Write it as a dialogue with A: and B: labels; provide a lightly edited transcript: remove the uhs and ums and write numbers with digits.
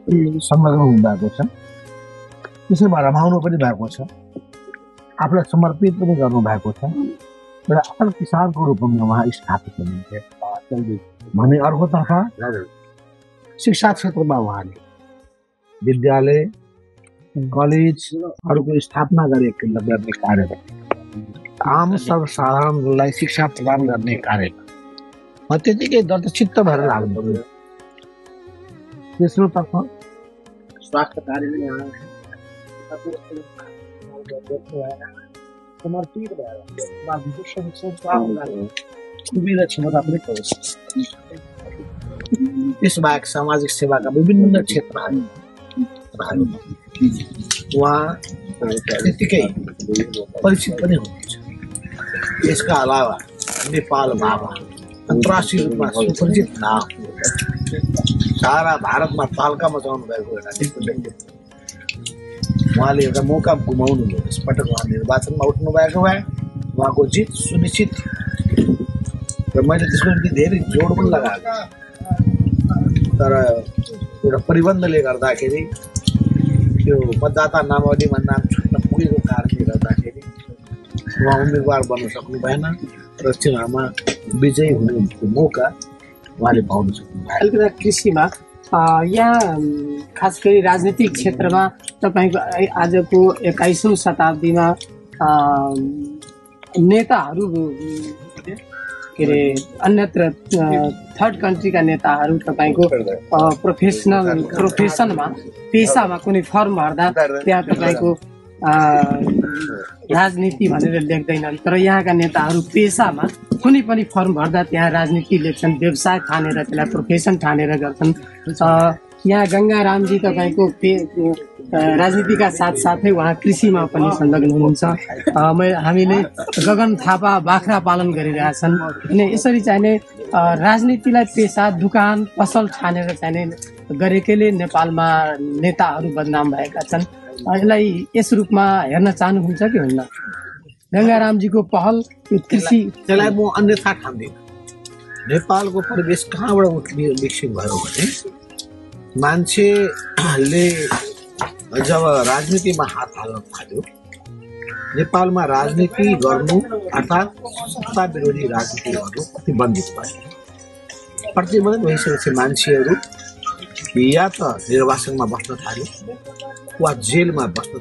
A: संलग्न हुनुभएको छ, त्यसैमा रमाउनु पनि भएको छ, आफूलाई समर्पित पनि गर्नुभएको छ। एउटा असल किसानको रूपमा उहाँ स्थापित हुनुहुन्थ्यो भने अर्कोतर्फ शिक्षा क्षेत्रमा उहाँले विद्यालय कलेजहरूको स्थापना गर्ने कार्य, आम सर्वसाधारणलाई शिक्षा प्रदान गर्ने कार्य त्यतिकै दत्तचित्त भएर लाग्नुभयो। तेस्रोतर्फ स्वास्थ्य कार्य समर्पित भएर क्षमता पनि त्यसबाहेक सामाजिक सेवाका विभिन्न क्षेत्रहरू उहाँ त्यतिकै परिचित पनि हुनुहुन्छ। यसका अलावा नेपाल बाबा अन्तर्राष्ट्रिय रूपमा सुपरिचित नाम, सारा भारतमा तालका मचाउनु भएको एउटा व्यक्ति। उहाँले एउटा मौका गुमाउनु भयो। यसपटक उहाँ निर्वाचनमा उठ्नु भएको भए उहाँको जित सुनिश्चित, र मैले त्यसको निम्ति धेरै जोड पनि लगाएको, तर एउटा प्रतिबन्धले गर्दाखेरि त्यो मतदाता नामावलीमा नाम छुट्न पुगेको कारणले गर्दाखेरि उहाँ उम्मेदवार बन्न सक्नु भएन र चुनावमा विजयी हुने मौका उहाँले पाउन सक्नु भएन।
B: अलिकति कृषिमा यहाँ खास गरी राजनीतिक क्षेत्रमा तपाईँको आजको 21औं शताब्दीमा नेताहरू के अरे अन्यत्र थर्ड कन्ट्रीका नेताहरू तपाईँको प्रोफेसनमा पेसामा कुनै फर्म भर्दा त्यहाँ तपाईँको राजनीति भनेर लेख्दैनन्, तर यहाँका नेताहरू पेसामा कुनै पनि फर्म भर्दा त्यहाँ राजनीति लेख्छन्, व्यवसाय ठानेर त्यसलाई प्रोफेसन ठानेर गर्छन्। यहाँ गङ्गारामजी तपाईँको राजनीतिका साथसाथै उहाँ कृषिमा पनि संलग्न हुनुहुन्छ। हामीले गगन थापा बाख्रा पालन गरिरहेछन्। अनि यसरी चाहिने राजनीतिलाई पेसा दुकान पसल ठानेर चाहिने गरेकोले नेपालमा नेताहरू बदनाम भएका छन्। यसलाई यस रूपमा हेर्न चाहनुहुन्छ कि हुन्न? गङ्गारामजीको पहल कृषि,
A: त्यसलाई म अन्यथा ठान्दिनँ। नेपालको परिवेश कहाँबाट विकसित भयो भने मान्छेले जब राजनीतिमा हात हाल्न थाल्यो, नेपालमा राजनीति गर्नु अर्थात् सत्ता विरोधी राजनीति गर्नु प्रतिबन्धित भयो। प्रतिबन्धित भइसकेपछि मान्छेहरू या त निर्वाचनमा बस्न थाल्यो वा जेलमा बस्न